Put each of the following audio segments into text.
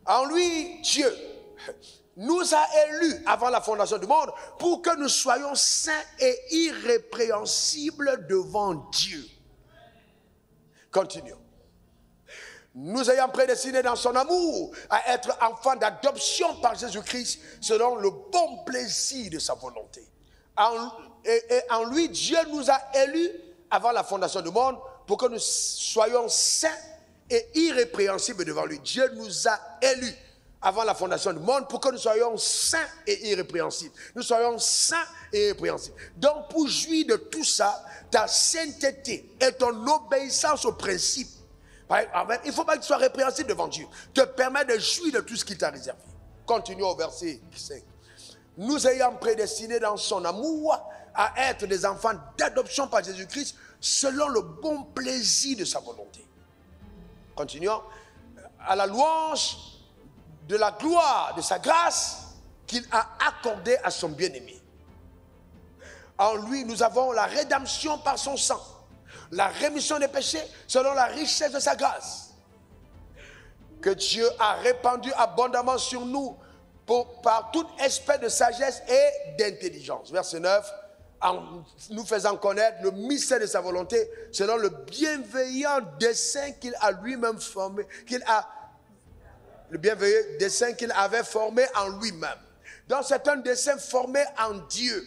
En lui, Dieu nous a élus avant la fondation du monde pour que nous soyons saints et irrépréhensibles devant Dieu. Continuons. Nous ayant prédestinés dans son amour à être enfants d'adoption par Jésus-Christ selon le bon plaisir de sa volonté. En lui, Dieu nous a élus avant la fondation du monde pour que nous soyons saints et irrépréhensibles devant lui. Dieu nous a élus avant la fondation du monde pour que nous soyons saints et irrépréhensibles. Nous soyons saints et irrépréhensibles. Donc pour jouir de tout ça, ta sainteté et ton obéissance au principe, il ne faut pas que tu sois répréhensible devant Dieu, te permet de jouir de tout ce qu'il t'a réservé. Continuons au verset 5. Nous ayant prédestinés dans son amour à être des enfants d'adoption par Jésus-Christ selon le bon plaisir de sa volonté. Continuons. À la louange de la gloire de sa grâce qu'il a accordée à son bien-aimé. En lui, nous avons la rédemption par son sang, la rémission des péchés selon la richesse de sa grâce, que Dieu a répandu abondamment sur nous par toute espèce de sagesse et d'intelligence. Verset 9, en nous faisant connaître le mystère de sa volonté selon le bienveillant dessein qu'il a lui-même formé, le bienveillant dessein qu'il avait formé en lui-même. Donc c'est un dessein formé en Dieu,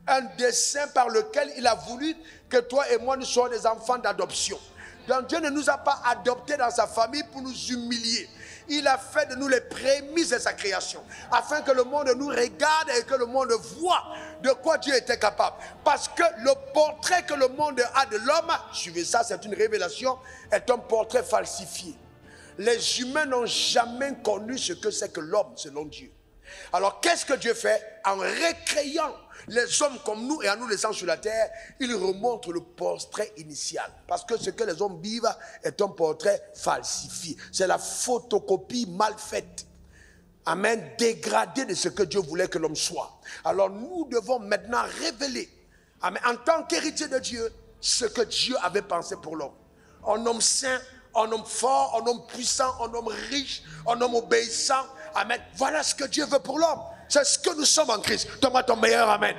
un dessein par lequel il a voulu que toi et moi nous soyons des enfants d'adoption. Donc Dieu ne nous a pas adoptés dans sa famille pour nous humilier. Il a fait de nous les prémices de sa création, afin que le monde nous regarde et que le monde voit de quoi Dieu était capable. Parce que le portrait que le monde a de l'homme, suivez ça, c'est une révélation, est un portrait falsifié. Les humains n'ont jamais connu ce que c'est que l'homme selon Dieu. Alors qu'est-ce que Dieu fait? En recréant les hommes comme nous et en nous laissant sur la terre, il remonte le portrait initial. Parce que ce que les hommes vivent est un portrait falsifié. C'est la photocopie mal faite. Amen. Dégradée de ce que Dieu voulait que l'homme soit. Alors nous devons maintenant révéler, amen, en tant qu'héritier de Dieu, ce que Dieu avait pensé pour l'homme. Un homme saint, un homme fort, un homme puissant, un homme riche, un homme obéissant. Amen. Voilà ce que Dieu veut pour l'homme. C'est ce que nous sommes en Christ. Donne-moi ton meilleur amen.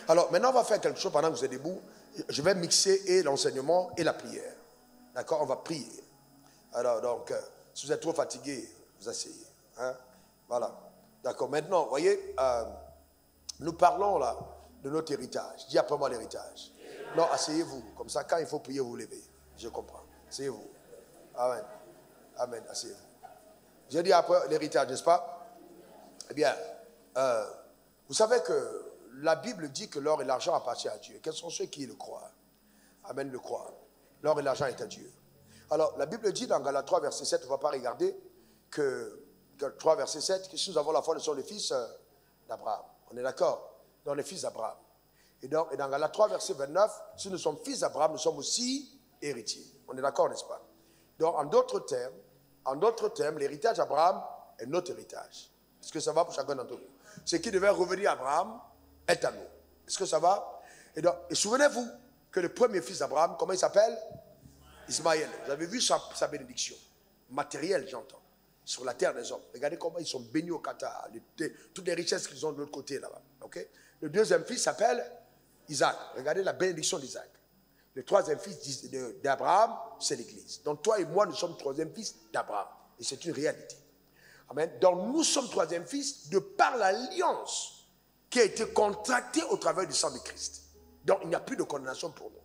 Alors, maintenant, on va faire quelque chose pendant que vous êtes debout. Je vais mixer et l'enseignement et la prière. D'accord? On va prier. Alors, donc, si vous êtes trop fatigué, vous asseyez. Hein? Voilà. D'accord. Maintenant, vous voyez, nous parlons là de notre héritage. Dis après moi l'héritage. Non, asseyez-vous. Comme ça, quand il faut prier, vous vous levez. Je comprends. Asseyez-vous. Amen. Amen. Asseyez-vous. J'ai dit après l'héritage, n'est-ce pas? Eh bien, vous savez que la Bible dit que l'or et l'argent appartiennent à Dieu. Quels sont ceux qui le croient? Amen, le croient. L'or et l'argent est à Dieu. Alors, la Bible dit dans Galates 3, verset 7, on ne va pas regarder, que 3, verset 7, que si nous avons la foi, nous sommes les fils d'Abraham. On est d'accord? Dans les fils d'Abraham. Et dans Galates 3, verset 29, si nous sommes fils d'Abraham, nous sommes aussi héritiers. On est d'accord, n'est-ce pas? Donc, en d'autres termes, l'héritage d'Abraham est notre héritage. Est-ce que ça va pour chacun d'entre nous? Ce qui devait revenir à Abraham est à nous. Est-ce que ça va? Et souvenez-vous que le premier fils d'Abraham, comment il s'appelle? Ismaël. Vous avez vu sa bénédiction matérielle, j'entends, sur la terre des hommes. Regardez comment ils sont bénis au Qatar, toutes les richesses qu'ils ont de l'autre côté là-bas. Okay? Le deuxième fils s'appelle Isaac. Regardez la bénédiction d'Isaac. Le troisième fils d'Abraham, c'est l'Église. Donc toi et moi, nous sommes troisième fils d'Abraham. Et c'est une réalité. Amen. Donc nous sommes troisième fils de par l'alliance qui a été contractée au travers du sang de Christ. Donc il n'y a plus de condamnation pour nous.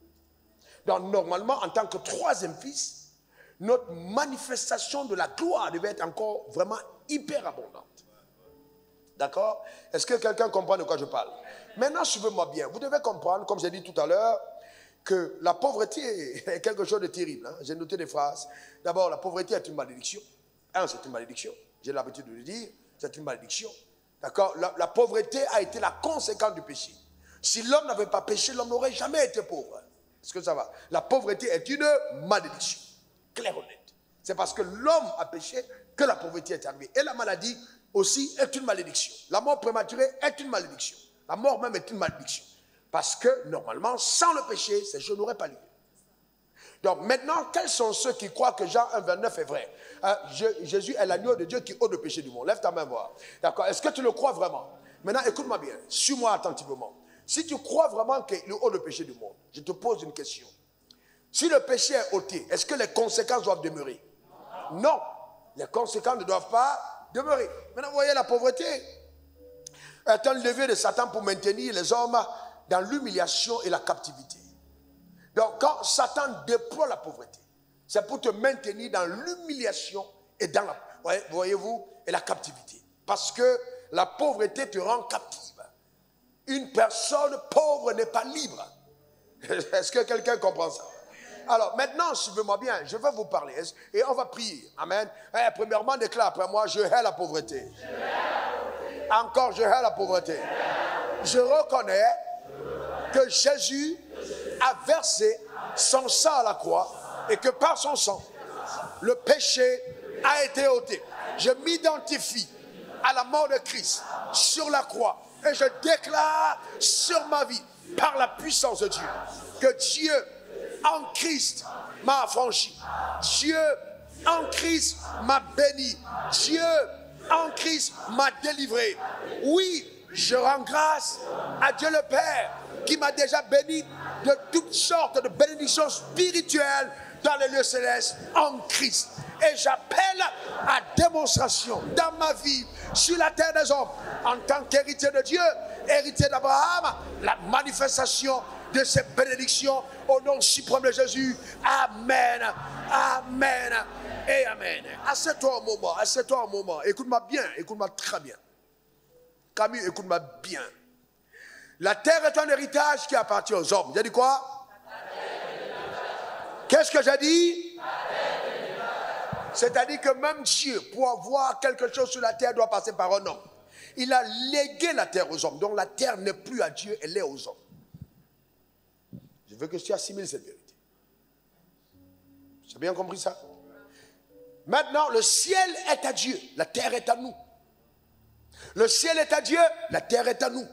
Donc normalement, en tant que troisième fils, notre manifestation de la gloire devait être encore vraiment hyper abondante. D'accord? Est-ce que quelqu'un comprend de quoi je parle? Maintenant, suivez-moi bien. Vous devez comprendre, comme j'ai dit tout à l'heure, que la pauvreté est quelque chose de terrible. Hein? J'ai noté des phrases. D'abord, la pauvreté est une malédiction. C'est une malédiction. J'ai l'habitude de le dire. C'est une malédiction. D'accord? La pauvreté a été la conséquence du péché. Si l'homme n'avait pas péché, l'homme n'aurait jamais été pauvre. Est-ce que ça va? La pauvreté est une malédiction. Clair, honnête. C'est parce que l'homme a péché que la pauvreté est arrivée. Et la maladie aussi est une malédiction. La mort prématurée est une malédiction. La mort même est une malédiction. Parce que, normalement, sans le péché, ces choses n'auraient pas lieu. Donc, maintenant, quels sont ceux qui croient que Jean 1,29 est vrai? Jésus est l'agneau de Dieu qui ôte le péché du monde. Lève ta main, voir. D'accord? Est-ce que tu le crois vraiment? Maintenant, écoute-moi bien. Suis-moi attentivement. Si tu crois vraiment qu'il ôte le péché du monde, je te pose une question. Si le péché est ôté, est-ce que les conséquences doivent demeurer? Non. Les conséquences ne doivent pas demeurer. Maintenant, vous voyez, la pauvreté est un levier de Satan pour maintenir les hommes dans l'humiliation et la captivité. Donc, quand Satan déploie la pauvreté, c'est pour te maintenir dans l'humiliation et dans la, voyez-vous, et la captivité. Parce que la pauvreté te rend captive. Une personne pauvre n'est pas libre. Est-ce que quelqu'un comprend ça? Alors, maintenant, suivez-moi bien, je vais vous parler et on va prier. Amen. Premièrement, déclare après moi, je hais la pauvreté. Encore, je hais la pauvreté. Je reconnais que Jésus a versé son sang à la croix et que par son sang, le péché a été ôté. Je m'identifie à la mort de Christ sur la croix et je déclare sur ma vie, par la puissance de Dieu, que Dieu en Christ m'a affranchi. Dieu en Christ m'a béni. Dieu en Christ m'a délivré. Oui, je rends grâce à Dieu le Père qui m'a déjà béni de toutes sortes de bénédictions spirituelles dans les lieux célestes en Christ. Et j'appelle à démonstration dans ma vie sur la terre des hommes en tant qu'héritier de Dieu, héritier d'Abraham, la manifestation de ces bénédictions au nom suprême de Jésus. Amen, amen et amen. Assieds-toi un moment. Écoute-moi bien, écoute-moi très bien. Camille, écoute-moi bien. La terre est un héritage qui appartient aux hommes. J'ai dit quoi? Qu'est-ce que j'ai dit? C'est-à-dire que même Dieu, pour avoir quelque chose sur la terre, doit passer par un homme. Il a légué la terre aux hommes. Donc la terre n'est plus à Dieu, elle est aux hommes. Je veux que tu assimiles cette vérité. Tu as bien compris ça? Maintenant, le ciel est à Dieu, la terre est à nous. Le ciel est à Dieu, la terre est à nous.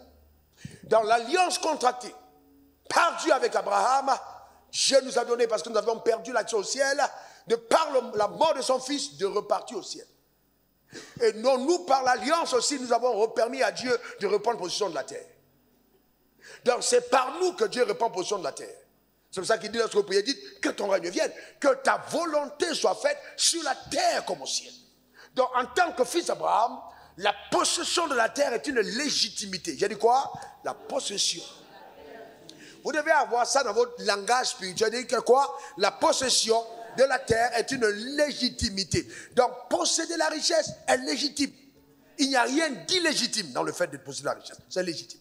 Dans l'alliance contractée par Dieu avec Abraham, Dieu nous a donné, parce que nous avions perdu l'accès au ciel, de par la mort de son fils, de repartir au ciel. Et non, nous, par l'alliance aussi, nous avons permis à Dieu de reprendre possession de la terre. Donc c'est par nous que Dieu reprend possession de la terre. C'est pour ça qu'il dit lorsque vous priez, dites que ton règne vienne, que ta volonté soit faite sur la terre comme au ciel. Donc en tant que fils d'Abraham, la possession de la terre est une légitimité. J'ai dit quoi? La possession. Vous devez avoir ça dans votre langage spirituel. J'ai dit que quoi? La possession de la terre est une légitimité. Donc posséder la richesse est légitime. Il n'y a rien d'illégitime dans le fait de posséder la richesse. C'est légitime.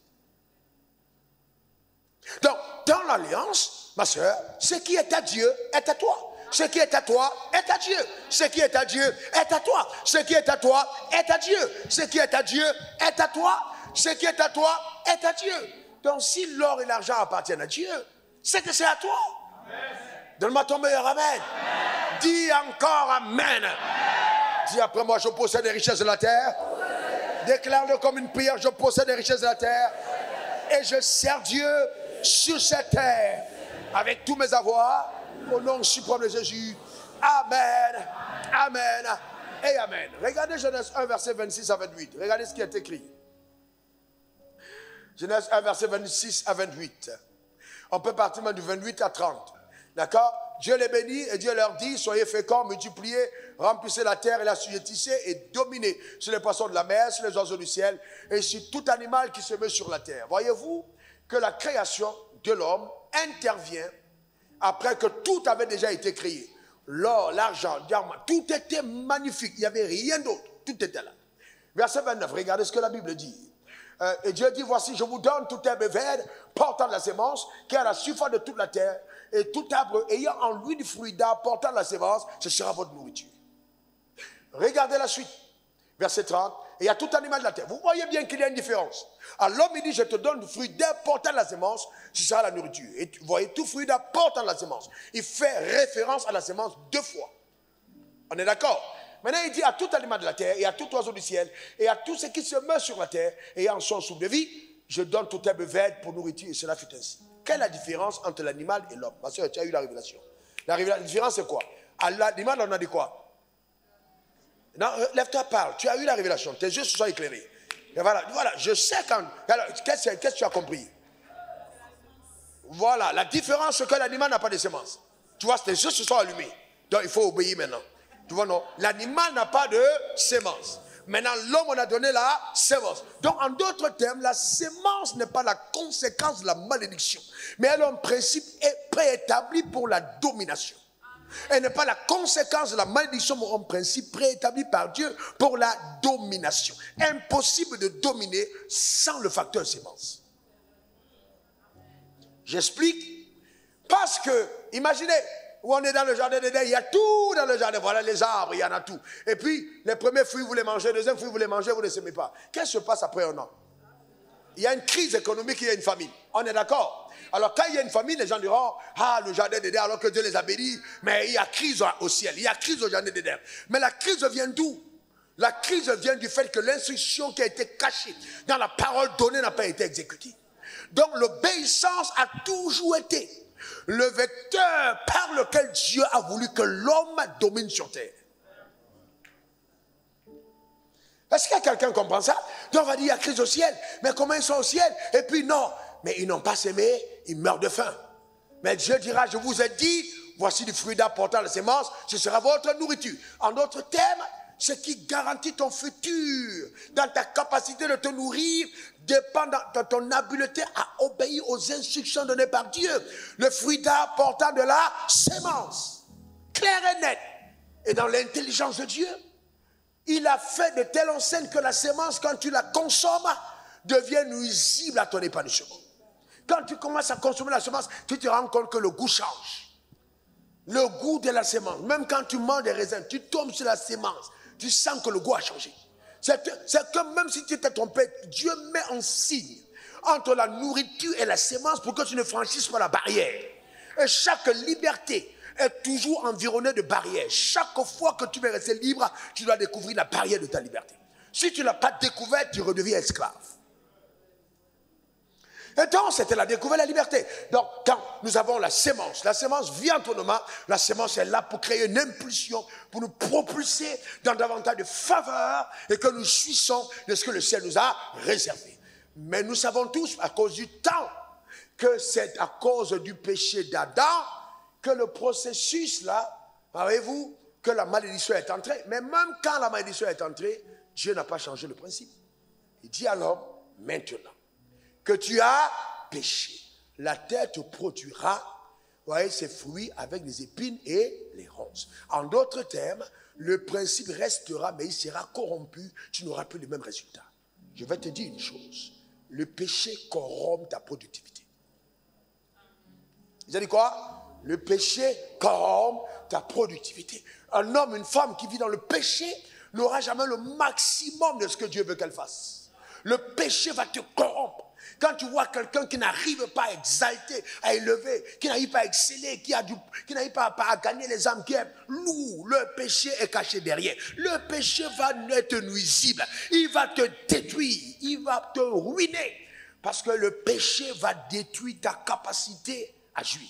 Donc, dans l'alliance, ma soeur, ce qui est à Dieu est à toi. Ce qui est à toi est à Dieu. Ce qui est à Dieu est à toi. Ce qui est à toi est à Dieu. Ce qui est à Dieu est à toi. Ce qui est à toi est à Dieu. Donc, si l'or et l'argent appartiennent à Dieu, c'est que c'est à toi. Donne-moi ton meilleur amen. Amen. Dis encore amen. Amen. Dis après moi, je possède les richesses de la terre. Déclare-le comme une prière, je possède les richesses de la terre. Et je sers Dieu sur cette terre avec tous mes avoirs au nom suprême de Jésus. Amen, amen et amen. Regardez Genèse 1 verset 26 à 28. Regardez ce qui est écrit. Genèse 1 verset 26 à 28. On peut partir même du 28 à 30. D'accord? Dieu les bénit et Dieu leur dit, soyez féconds, multipliez, remplissez la terre et la sujettissez et dominez sur les poissons de la mer, sur les oiseaux du ciel et sur tout animal qui se met sur la terre. Voyez-vous que la création de l'homme intervient après que tout avait déjà été créé. L'or, l'argent, le diamant, tout était magnifique. Il n'y avait rien d'autre. Tout était là. Verset 29, regardez ce que la Bible dit. Et Dieu dit, voici, je vous donne toute herbe verte, portant de la sémence, qui est à la surface de toute la terre, et tout arbre ayant en lui du fruit d'arbre, portant de la sémence, ce sera votre nourriture. Regardez la suite. Verset 30, et il y a tout animal de la terre. Vous voyez bien qu'il y a une différence. À l'homme, il dit, je te donne du fruit d'herbe portant de la sémence, ce sera la nourriture. Et vous voyez, tout fruit d'arbre portant de la sémence. Il fait référence à la sémence 2 fois. On est d'accord? Maintenant, il dit à tout animal de la terre, et à tout oiseau du ciel, et à tout ce qui se meurt sur la terre, et en son souffle de vie, je donne toute herbe verte pour nourriture, et cela fut ainsi. Quelle est la différence entre l'animal et l'homme? Ma soeur, tu as eu la révélation. La différence, c'est quoi? À l'animal, on a dit quoi? Non, lève-toi, parle. Tu as eu la révélation. Tes yeux se sont éclairés. Et voilà, je sais quand. Alors, qu'est-ce que tu as compris? Voilà, la différence, c'est que l'animal n'a pas de semences. Tu vois, tes yeux se sont allumés. Donc, il faut obéir maintenant. Tu vois, non? L'animal n'a pas de semences. Maintenant, l'homme, on a donné la sémence. Donc, en d'autres termes, la sémence n'est pas la conséquence de la malédiction. Mais elle a un principe préétabli pour la domination. Elle n'est pas la conséquence de la malédiction, mais un principe préétabli par Dieu pour la domination. Impossible de dominer sans le facteur sémence. J'explique. Parce que, imaginez, où on est dans le jardin d'Éden, il y a tout dans le jardin. Voilà les arbres, il y en a tout. Et puis, les premiers fruits, vous les mangez, les deuxièmes fruits, vous les mangez, vous ne les semez pas. Qu'est-ce qui se passe après un an? Il y a une crise économique, il y a une famine. On est d'accord? Alors, quand il y a une famine, les gens diront, ah, le jardin d'Éden, alors que Dieu les a bénis, mais il y a crise au ciel, il y a crise au jardin d'Éden. Mais la crise vient d'où? La crise vient du fait que l'instruction qui a été cachée dans la parole donnée n'a pas été exécutée. Donc, l'obéissance a toujours été le vecteur par lequel Dieu a voulu que l'homme domine sur terre. Est-ce que quelqu'un comprend ça? Donc on va dire, il y a crise au ciel. Mais comment ils sont au ciel? Et puis non, mais ils n'ont pas semé, ils meurent de faim. Mais Dieu dira, je vous ai dit, voici du fruit d'arbre portant la sémence, ce sera votre nourriture. En d'autres termes, ce qui garantit ton futur, dans ta capacité de te nourrir, dépend de ton habileté à obéir aux instructions données par Dieu. Le fruit d'arbre portant de la sémence, clair et net. Et dans l'intelligence de Dieu, il a fait de telle enseigne que la sémence, quand tu la consommes, devient nuisible à ton épanouissement. Quand tu commences à consommer la sémence, tu te rends compte que le goût change. Le goût de la sémence, même quand tu manges des raisins, tu tombes sur la sémence, tu sens que le goût a changé. C'est que même si tu t'es trompé, Dieu met en signe entre la nourriture et la sémence pour que tu ne franchisses pas la barrière. Et chaque liberté est toujours environnée de barrières. Chaque fois que tu veux rester libre, tu dois découvrir la barrière de ta liberté. Si tu ne l'as pas découverte, tu redeviens esclave. Et donc, c'était la découverte de la liberté. Donc, quand nous avons la sémence vient autonome. La sémence est là pour créer une impulsion, pour nous propulser dans davantage de faveur et que nous jouissons de ce que le ciel nous a réservé. Mais nous savons tous, à cause du temps, que c'est à cause du péché d'Adam que le processus là, savez-vous, que la malédiction est entrée. Mais même quand la malédiction est entrée, Dieu n'a pas changé le principe. Il dit à l'homme, maintenant que tu as péché, la terre te produira, voyez, ses fruits avec les épines et les ronces. En d'autres termes, le principe restera, mais il sera corrompu, tu n'auras plus le même résultat. Je vais te dire une chose, le péché corrompt ta productivité. Vous avez dit quoi? Le péché corrompt ta productivité. Un homme, une femme qui vit dans le péché n'aura jamais le maximum de ce que Dieu veut qu'elle fasse. Le péché va te corrompre. Quand tu vois quelqu'un qui n'arrive pas à exalter, à élever, qui n'arrive pas à exceller, qui n'arrive pas à gagner les âmes qui aiment, le péché est caché derrière. Le péché va être nuisible. Il va te détruire. Il va te ruiner. Parce que le péché va détruire ta capacité à jouir.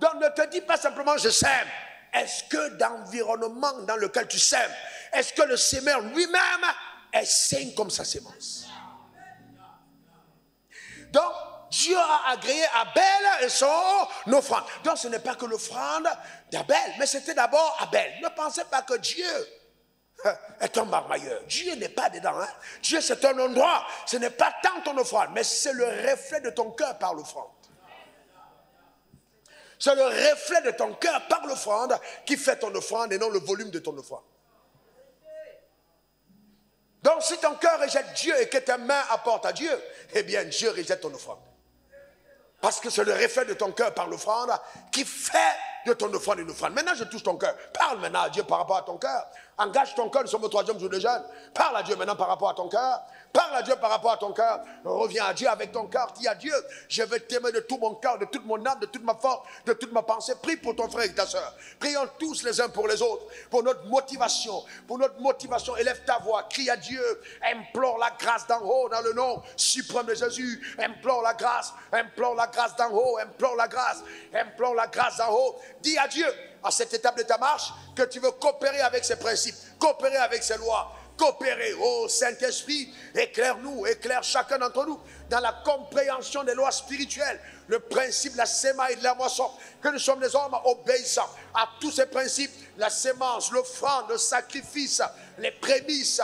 Donc ne te dis pas simplement je sème. Est-ce que dans l'environnement dans lequel tu sèmes, est-ce que le semeur lui-même est sain comme sa sémence? Donc, Dieu a agréé Abel et son offrande. Donc, ce n'est pas que l'offrande d'Abel, mais c'était d'abord Abel. Ne pensez pas que Dieu est un marmailleur. Dieu n'est pas dedans. Hein? Dieu, c'est un endroit. Ce n'est pas tant ton offrande, mais c'est le reflet de ton cœur par l'offrande. C'est le reflet de ton cœur par l'offrande qui fait ton offrande et non le volume de ton offrande. Donc si ton cœur rejette Dieu et que tes mains apportent à Dieu, eh bien Dieu rejette ton offrande. Parce que c'est le reflet de ton cœur par l'offrande qui fait de ton offrande une offrande. Maintenant, je touche ton cœur. Parle maintenant à Dieu par rapport à ton cœur. Engage ton cœur, nous sommes au 3e jour de jeûne. Parle à Dieu maintenant par rapport à ton cœur. Parle à Dieu par rapport à ton cœur. Reviens à Dieu avec ton cœur. Dis à Dieu, je vais t'aimer de tout mon cœur, de toute mon âme, de toute ma force, de toute ma pensée. Prie pour ton frère et ta soeur. Prions tous les uns pour les autres. Pour notre motivation. Pour notre motivation. Élève ta voix. Crie à Dieu. Implore la grâce d'en haut dans le nom suprême de Jésus. Implore la grâce. Implore la grâce d'en haut. Implore la grâce. Implore la grâce d'en haut. Dis à Dieu, à cette étape de ta marche, que tu veux coopérer avec ses principes, coopérer avec ses lois, coopérer. Oh Saint-Esprit, éclaire-nous, éclaire chacun d'entre nous dans la compréhension des lois spirituelles, le principe de la sémence et de la moisson, que nous sommes des hommes obéissants à tous ces principes, la sémence, l'offrande, le sacrifice, les prémices,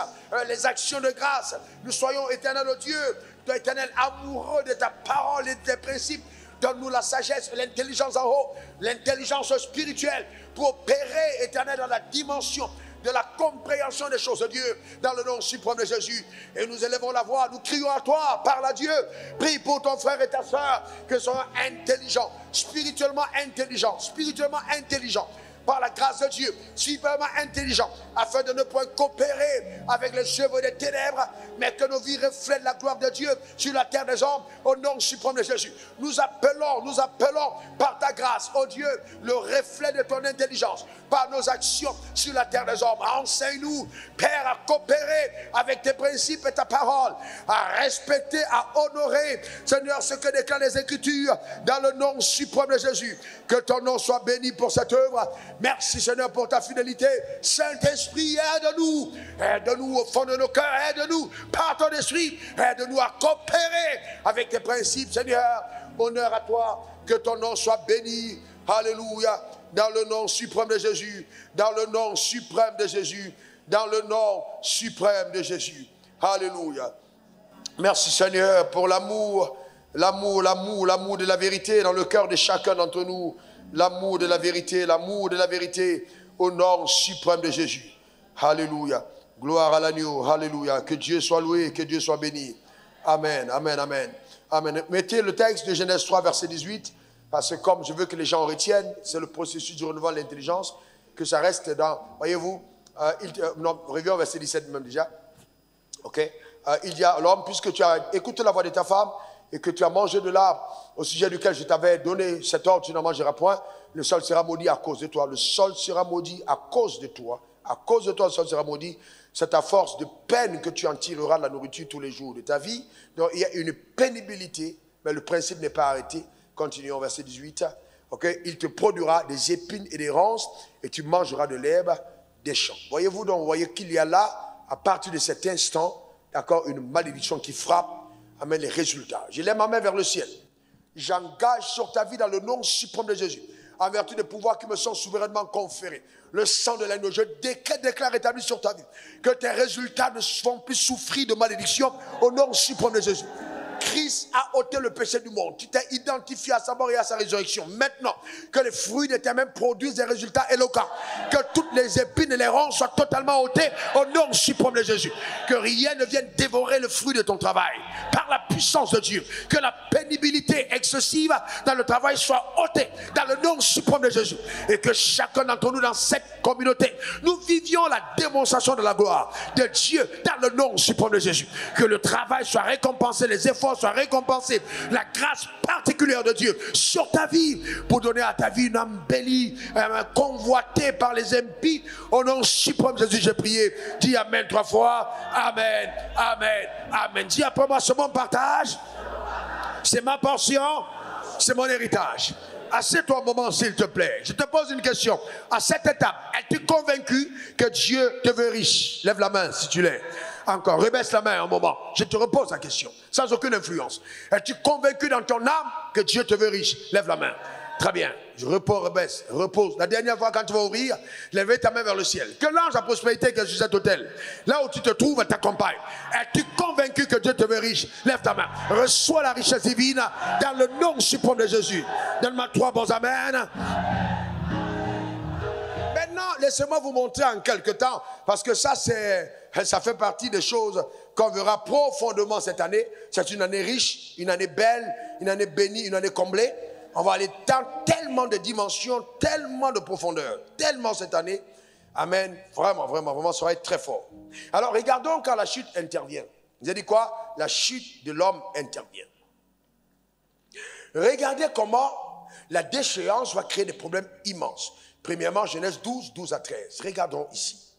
les actions de grâce. Nous soyons, éternel Dieu, toi éternel, amoureux de ta parole et de tes principes. Donne-nous la sagesse, l'intelligence en haut, l'intelligence spirituelle pour opérer, éternel, dans la dimension de la compréhension des choses de Dieu, dans le nom suprême de Jésus. Et nous élevons la voix, nous crions à toi, parle à Dieu. Prie pour ton frère et ta soeur, que soient intelligents, spirituellement intelligents, par la grâce de Dieu, suffisamment intelligent, afin de ne point coopérer avec les œuvres des ténèbres, mais que nos vies reflètent la gloire de Dieu sur la terre des hommes, au nom suprême de Jésus. Nous appelons par ta grâce, oh Dieu, le reflet de ton intelligence, par nos actions sur la terre des hommes. Enseigne-nous, Père, à coopérer avec tes principes et ta parole, à respecter, à honorer, Seigneur, ce que déclarent les Écritures, dans le nom suprême de Jésus. Que ton nom soit béni pour cette œuvre. Merci Seigneur pour ta fidélité. Saint-Esprit, aide-nous au fond de nos cœurs, aide-nous par ton esprit, aide-nous à coopérer avec tes principes, Seigneur. Honneur à toi, que ton nom soit béni. Alléluia. Dans le nom suprême de Jésus, dans le nom suprême de Jésus, dans le nom suprême de Jésus. Alléluia. Merci Seigneur pour l'amour de la vérité dans le cœur de chacun d'entre nous. L'amour de la vérité, au nom suprême de Jésus. Alléluia. Gloire à l'agneau. Alléluia. Que Dieu soit loué, que Dieu soit béni. Amen, amen, amen. Amen. Mettez le texte de Genèse 3, verset 18, parce que comme je veux que les gens retiennent, c'est le processus du renouvellement de l'intelligence, que ça reste dans, voyez-vous, non, reviens au verset 17 même déjà. Ok. Il dit à l'homme, puisque tu as écouté la voix de ta femme, et que tu as mangé de l'arbre au sujet duquel je t'avais donné cet ordre, tu n'en mangeras point, le sol sera maudit à cause de toi. Le sol sera maudit à cause de toi. À cause de toi, le sol sera maudit. C'est à force de peine que tu en tireras de la nourriture tous les jours de ta vie. Donc il y a une pénibilité, mais le principe n'est pas arrêté. Continuons, verset 18. Okay? Il te produira des épines et des ronces, et tu mangeras de l'herbe des champs. Voyez-vous donc, vous voyez qu'il y a là, à partir de cet instant, d'accord, une malédiction qui frappe. Amen, les résultats. Je lève ma main vers le ciel. J'engage sur ta vie dans le nom suprême de Jésus, en vertu des pouvoirs qui me sont souverainement conférés. Le sang de l'agneau, je déclare établi sur ta vie que tes résultats ne vont plus souffrir de malédiction au nom suprême de Jésus. Christ a ôté le péché du monde. Tu t'es identifié à sa mort et à sa résurrection. Maintenant, que les fruits de tes mains produisent des résultats éloquents. Que toutes les épines et les ronces soient totalement ôtées au nom suprême de Jésus. Que rien ne vienne dévorer le fruit de ton travail. Par la puissance de Dieu. Que la pénibilité excessive dans le travail soit ôtée dans le nom suprême de Jésus. Et que chacun d'entre nous dans cette communauté, nous vivions la démonstration de la gloire de Dieu dans le nom suprême de Jésus. Que le travail soit récompensé, les efforts soient récompensés, la grâce particulière de Dieu sur ta vie pour donner à ta vie une embellie, convoitée par les impies. Au nom suprême de Jésus, j'ai prié. Dis Amen 3 fois. Amen, Amen, Amen. Dis après moi, c'est mon partage, c'est ma portion, c'est mon héritage. Assieds-toi un moment, s'il te plaît. Je te pose une question. À cette étape, es-tu convaincu que Dieu te veut riche? Lève la main si tu l'es. Encore, rebaisse la main un moment. Je te repose la question, sans aucune influence. Es-tu convaincu dans ton âme que Dieu te veut riche? Lève la main. Très bien. Je repose. La dernière fois, quand tu vas ouvrir, lève ta main vers le ciel. Que l'ange à prospérité qui est sur cet hôtel, là où tu te trouves, t'accompagne. Es-tu convaincu que Dieu te veut riche? Lève ta main. Reçois la richesse divine dans le nom suprême de Jésus. Donne-moi 3 bons amen. Maintenant, laissez-moi vous montrer en quelque temps, parce que ça c'est Ça fait partie des choses qu'on verra profondément cette année. C'est une année riche, une année belle, une année bénie, une année comblée. On va aller dans tellement de dimensions, tellement de profondeur, tellement cette année. Amen. Vraiment, vraiment, vraiment, ça va être très fort. Alors, regardons quand la chute intervient. Vous avez dit quoi? La chute de l'homme intervient. Regardez comment la déchéance va créer des problèmes immenses. Premièrement, Genèse 12, 12 à 13. Regardons ici.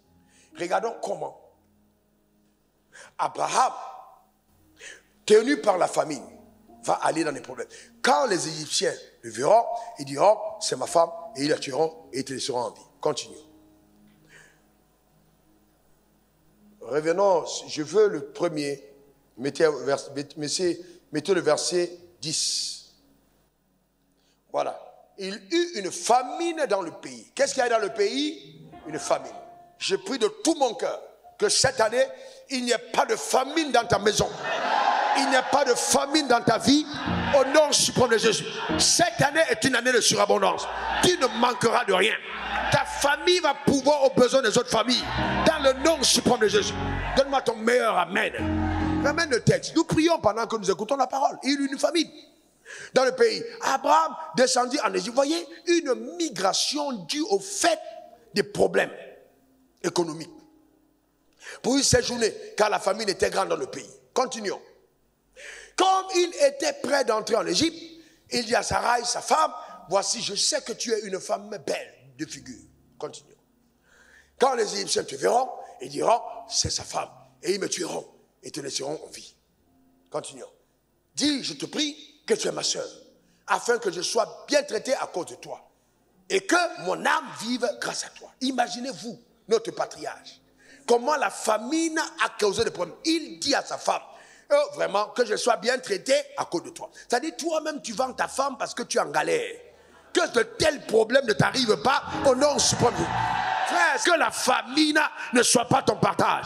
Regardons comment Abraham, tenu par la famine, va aller dans des problèmes. Quand les Égyptiens le verront, ils diront, c'est ma femme, et ils la tueront et ils te laisseront en vie. Continuons. Revenons, je veux le premier, mettez le verset 10. Voilà. Il eut une famine dans le pays. Qu'est-ce qu'il y a dans le pays? Une famine. Je prie de tout mon cœur que cette année, il n'y ait pas de famine dans ta maison. Il n'y a pas de famine dans ta vie, au nom suprême de Jésus. Cette année est une année de surabondance. Tu ne manqueras de rien. Ta famille va pouvoir aux besoins des autres familles, dans le nom suprême de Jésus. Donne-moi ton meilleur amen. Ramène le texte. Nous prions pendant que nous écoutons la parole. Il y eut une famine dans le pays. Abraham descendit en Égypte. Vous voyez, une migration due au fait des problèmes économiques. Pour y séjourner, car la famine était grande dans le pays. Continuons. Comme il était prêt d'entrer en Égypte, il dit à Sarai, sa femme, voici, je sais que tu es une femme belle de figure. Continuons. Quand les Égyptiens te verront, ils diront, c'est sa femme. Et ils me tueront et te laisseront en vie. Continuons. Dis, je te prie, que tu es ma soeur, afin que je sois bien traité à cause de toi. Et que mon âme vive grâce à toi. Imaginez-vous notre patriarche. Comment la famine a causé des problèmes. Il dit à sa femme, vraiment, que je sois bien traité à cause de toi. C'est-à-dire, toi-même, tu vends ta femme parce que tu es en galère. Que de tels problèmes ne t'arrivent pas au nom suprême. Frère, que la famine ne soit pas ton partage.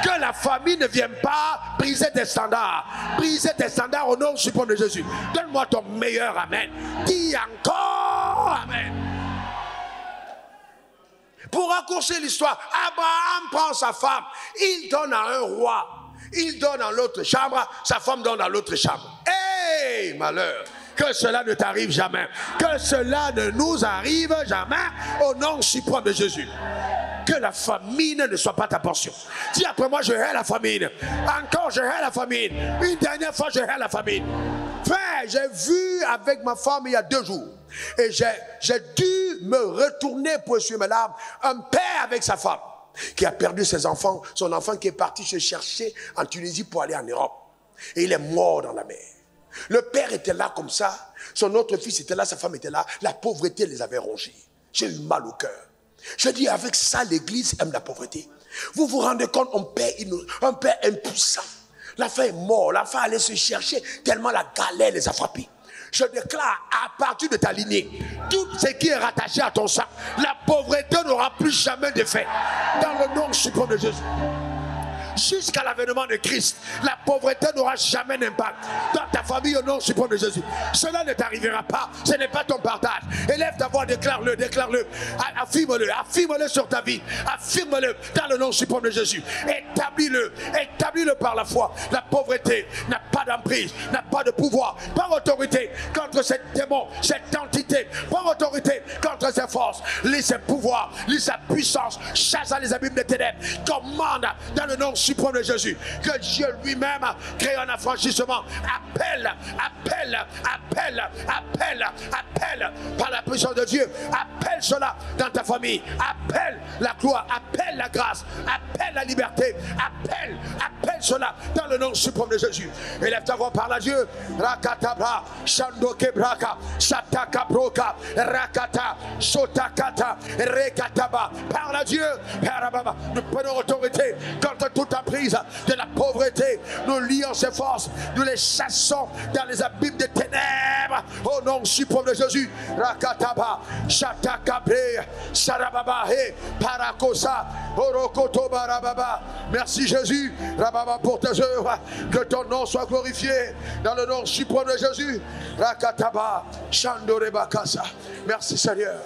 Que la famine ne vienne pas briser tes standards. Briser tes standards au nom suprême de Jésus. Donne-moi ton meilleur amen. Dis encore amen. Pour raccourcir l'histoire, Abraham prend sa femme. Il donne à un roi. Il donne dans l'autre chambre, sa femme donne dans l'autre chambre. Hey, malheur! Que cela ne t'arrive jamais. Que cela ne nous arrive jamais au nom suprême de Jésus. Que la famine ne soit pas ta portion. Dis après moi, je hais la famine. Encore, je hais la famine. Une dernière fois, je hais la famine. Frère, j'ai vu avec ma femme il y a 2 jours. Et j'ai dû me retourner pour essuyer mes larmes. Un père avec sa femme qui a perdu ses enfants, son enfant qui est parti se chercher en Tunisie pour aller en Europe. Et il est mort dans la mer. Le père était là comme ça, son autre fils était là, sa femme était là, la pauvreté les avait rongés. J'ai eu mal au cœur. Je dis, avec ça, l'église aime la pauvreté. Vous vous rendez compte, un père impuissant. L'enfant est mort, l'enfant allait se chercher tellement la galère les a frappés. Je déclare, à partir de ta lignée, tout ce qui est rattaché à ton sang, la pauvreté n'aura plus jamais d'effet. Dans le nom suprême de Jésus. Jusqu'à l'avènement de Christ, la pauvreté n'aura jamais d'impact dans ta famille au nom suprême de Jésus. Cela ne t'arrivera pas, ce n'est pas ton partage. Élève ta voix, déclare-le, déclare-le, affirme-le sur ta vie, affirme-le dans le nom suprême de Jésus. Établis-le par la foi. La pauvreté n'a pas d'emprise, n'a pas de pouvoir. Par autorité contre cette démon, cette entité, par autorité contre ses forces, lis ses pouvoirs, lis sa puissance, chasse les abîmes des ténèbres, commande dans le nom suprême de Jésus, que Dieu lui-même crée un affranchissement. Appelle par la puissance de Dieu. Appelle cela dans ta famille. Appelle la gloire, appelle la grâce, appelle la liberté, appelle cela dans le nom suprême de Jésus. Élève ta voix, parle à Dieu. Rakatabra, Shandokebraka, Satakabroka, Rakata, Sotakata, Rekataba. Parle à Dieu. Nous prenons autorité contre toute emprise de la pauvreté. Nous lions ses forces, nous les chassons dans les abîmes des ténèbres au nom suprême de Jésus. Rakataba, Shatakabre, Sarababa, Parakosa, Orokoto Barababa. Merci Jésus, Rababa, pour tes œuvres. Que ton nom soit glorifié dans le nom suprême de Jésus. Rakataba, Shandorebakasa. Merci Seigneur,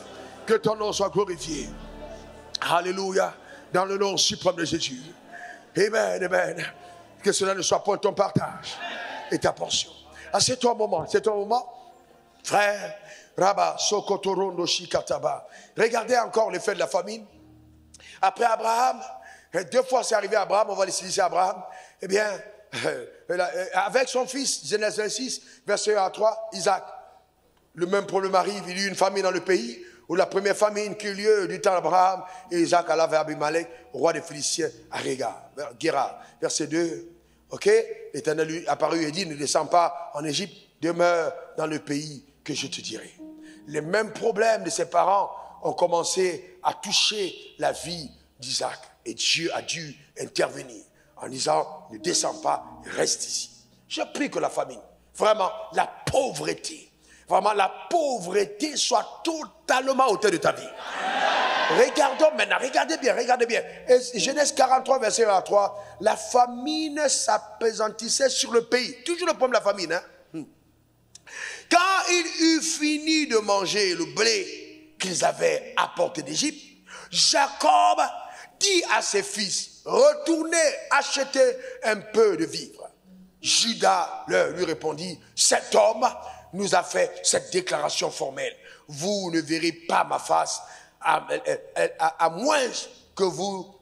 que ton nom soit glorifié. Alléluia, dans le nom suprême de Jésus. Amen, amen. Que cela ne soit pas ton partage et ta portion. Ah, c'est ton moment, c'est ton moment. Frère, Rabba, Sokotorondo, Shikataba. Regardez encore l'effet de la famine. Après Abraham, 2 fois c'est arrivé à Abraham, on va laisser ici Abraham. Eh bien, avec son fils, Genèse 26, verset 1 à 3, Isaac. Le même problème arrive, il y eut une famine dans le pays, où la première famine qui eut lieu du temps d'Abraham, et Isaac alla vers Abimelech, roi des Philistins, à Guérar. Verset 2, ok, l'Éternel lui apparut et dit, ne descends pas en Égypte, demeure dans le pays que je te dirai. Les mêmes problèmes de ses parents ont commencé à toucher la vie d'Isaac. Et Dieu a dû intervenir en disant, ne descends pas, reste ici. Je prie que la famine, vraiment la pauvreté, soit totalement ôtée de ta vie. Regardons maintenant, regardez bien. Et Genèse 43, verset 1 à 3, la famine s'appesantissait sur le pays. Toujours le problème de la famine, hein? Quand il eut fini de manger le blé qu'ils avaient apporté d'Égypte, Jacob dit à ses fils, retournez acheter un peu de vivres. Judas lui répondit, cet homme nous a fait cette déclaration formelle. Vous ne verrez pas ma face à moins que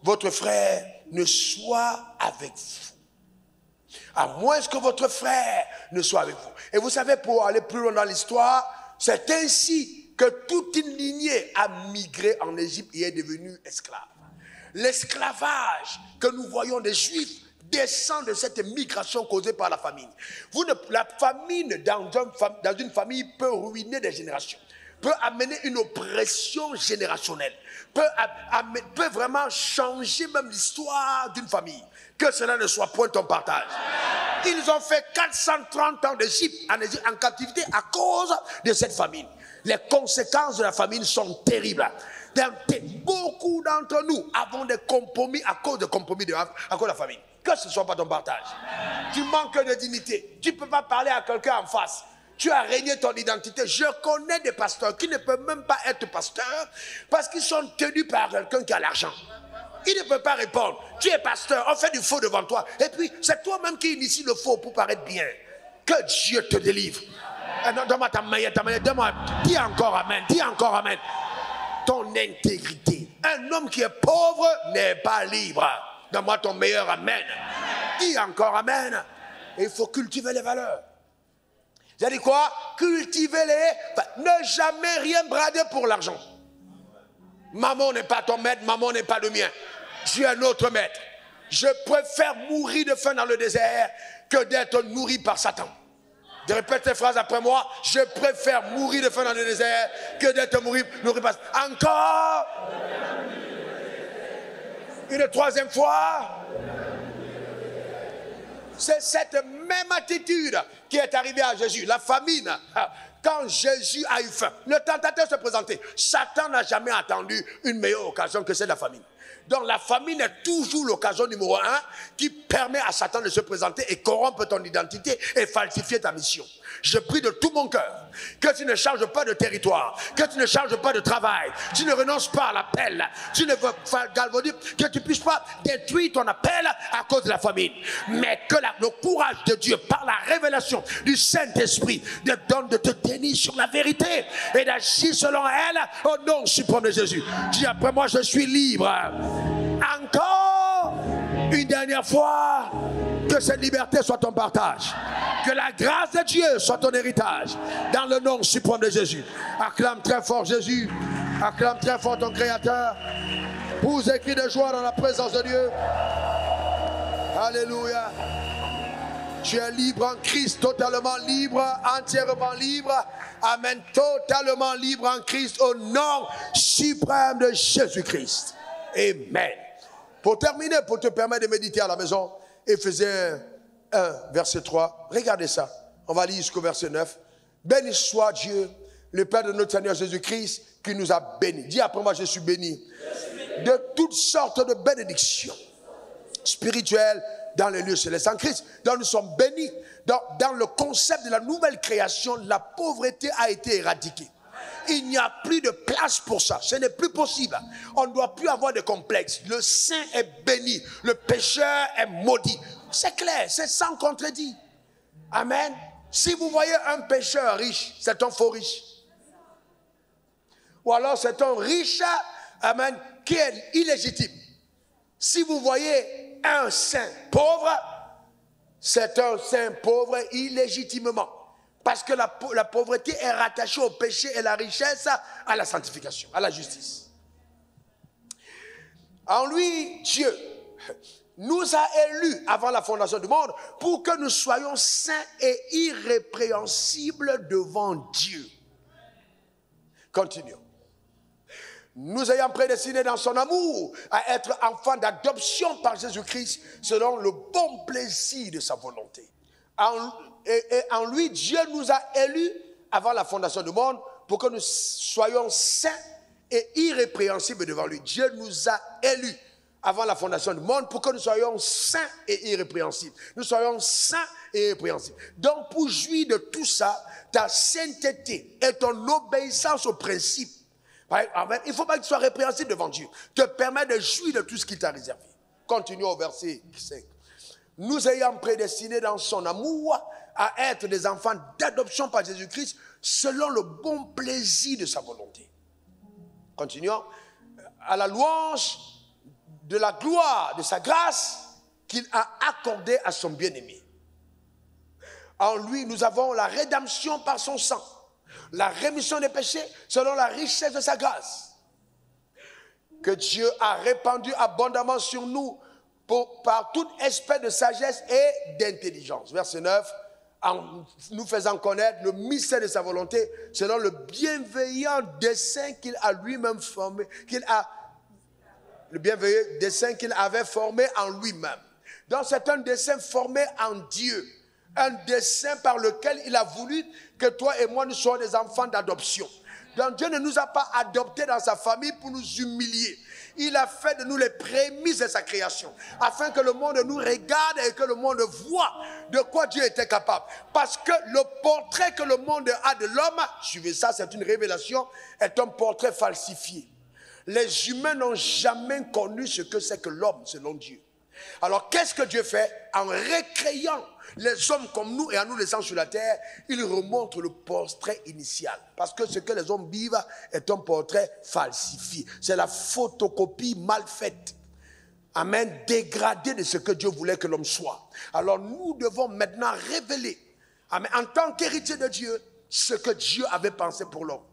votre frère ne soit avec vous. À moins que votre frère ne soit avec vous. Et vous savez, pour aller plus loin dans l'histoire, c'est ainsi que toute une lignée a migré en Égypte et est devenue esclave. L'esclavage que nous voyons des Juifs descend de cette migration causée par la famine. La famine dans une famille peut ruiner des générations, peut amener une oppression générationnelle, peut vraiment changer même l'histoire d'une famille. Que cela ne soit point ton partage. Ils ont fait 430 ans d'Égypte en captivité à cause de cette famine. Les conséquences de la famine sont terribles. Beaucoup d'entre nous avons des compromis à cause de la famine. Que ce ne soit pas ton partage. Tu manques de dignité. Tu ne peux pas parler à quelqu'un en face. Tu as régné ton identité. Je connais des pasteurs qui ne peuvent même pas être pasteurs parce qu'ils sont tenus par quelqu'un qui a l'argent. Il ne peut pas répondre. Tu es pasteur, on fait du faux devant toi. Et puis, c'est toi-même qui initie le faux pour paraître bien. Que Dieu te délivre. Donne-moi ta main, dis encore amen, Ton intégrité. Un homme qui est pauvre n'est pas libre. Donne-moi ton meilleur amen. Dis encore amen. Et il faut cultiver les valeurs. Vous avez dit quoi? Cultiver ne jamais rien brader pour l'argent. Maman n'est pas ton maître, maman n'est pas le mien. Je suis un autre maître. Je préfère mourir de faim dans le désert que d'être nourri par Satan. Je répète ces phrases après moi. Je préfère mourir de faim dans le désert que d'être nourri par Satan. Encore. Une troisième fois. C'est cette même attitude qui est arrivée à Jésus. La famine. Quand Jésus a eu faim, le tentateur se présentait. Satan n'a jamais attendu une meilleure occasion que celle de la famine. Donc la famine est toujours l'occasion numéro 1 qui permet à Satan de se présenter et corrompre ton identité et falsifier ta mission. Je prie de tout mon cœur que tu ne changes pas de territoire, que tu ne changes pas de travail, tu ne renonces pas à l'appel, tu ne veux pas galvauder, que tu ne puisses pas détruire ton appel à cause de la famine. Mais que le courage de Dieu, par la révélation du Saint-Esprit, te donne de te tenir sur la vérité et d'agir selon elle au nom suprême de Jésus. Dis après moi, je suis libre. Encore une dernière fois, que cette liberté soit ton partage. Que la grâce de Dieu soit ton héritage. Dans le nom suprême de Jésus. Acclame très fort Jésus. Acclame très fort ton Créateur. Pousse des cris de joie dans la présence de Dieu. Alléluia. Tu es libre en Christ, totalement libre, entièrement libre. Amen. Totalement libre en Christ au nom suprême de Jésus-Christ. Amen. Pour terminer, pour te permettre de méditer à la maison, Éphésiens 1, verset 3. Regardez ça. On va lire jusqu'au verset 9. Béni soit Dieu, le Père de notre Seigneur Jésus-Christ, qui nous a bénis. Dis après moi, je suis béni. De toutes sortes de bénédictions spirituelles dans les lieux célestes en Christ. Donc nous sommes bénis. Dans le concept de la nouvelle création, la pauvreté a été éradiquée. il n'y a plus de place pour ça. Ce n'est plus possible. On ne doit plus avoir de complexe. Le saint est béni. Le pécheur est maudit. C'est clair, c'est sans contredit. Amen. Si vous voyez un pécheur riche, c'est un faux riche. Ou alors c'est un riche, amen, qui est illégitime. Si vous voyez un saint pauvre, c'est un saint pauvre illégitimement. Parce que la pauvreté est rattachée au péché et la richesse à la sanctification, à la justice. En lui, Dieu nous a élus avant la fondation du monde pour que nous soyons saints et irrépréhensibles devant Dieu. Continuons. Nous ayant prédestinés dans son amour à être enfants d'adoption par Jésus-Christ selon le bon plaisir de sa volonté. En lui, Dieu nous a élus avant la fondation du monde pour que nous soyons saints et irrépréhensibles devant lui. Dieu nous a élus avant la fondation du monde pour que nous soyons saints et irrépréhensibles. Nous soyons saints et irrépréhensibles. Donc, pour jouir de tout ça, ta sainteté et ton obéissance au principe, il ne faut pas que tu sois répréhensible devant Dieu, te permet de jouir de tout ce qu'il t'a réservé. Continuons au verset 5. Nous ayant prédestinés dans son amour à être des enfants d'adoption par Jésus-Christ selon le bon plaisir de sa volonté. Continuons. À la louange de la gloire de sa grâce qu'il a accordée à son bien-aimé. En lui, nous avons la rédemption par son sang, la rémission des péchés selon la richesse de sa grâce, que Dieu a répandu abondamment sur nous par toute espèce de sagesse et d'intelligence. Verset 9, en nous faisant connaître le mystère de sa volonté selon le bienveillant dessein qu'il a lui-même formé, le bienveillant dessein qu'il avait formé en lui-même. Donc c'est un dessein formé en Dieu, un dessein par lequel il a voulu que toi et moi nous soyons des enfants d'adoption. Donc Dieu ne nous a pas adoptés dans sa famille pour nous humilier. Il a fait de nous les prémices de sa création, afin que le monde nous regarde et que le monde voit de quoi Dieu était capable. Parce que le portrait que le monde a de l'homme, suivez ça, c'est une révélation, est un portrait falsifié. Les humains n'ont jamais connu ce que c'est que l'homme selon Dieu. Alors qu'est-ce que Dieu fait? En recréant les hommes comme nous et en nous laissant sur la terre, il remonte le portrait initial. Parce que ce que les hommes vivent est un portrait falsifié. C'est la photocopie mal faite. Amen. Dégradée de ce que Dieu voulait que l'homme soit. Alors nous devons maintenant révéler, amen, en tant qu'héritier de Dieu, ce que Dieu avait pensé pour l'homme.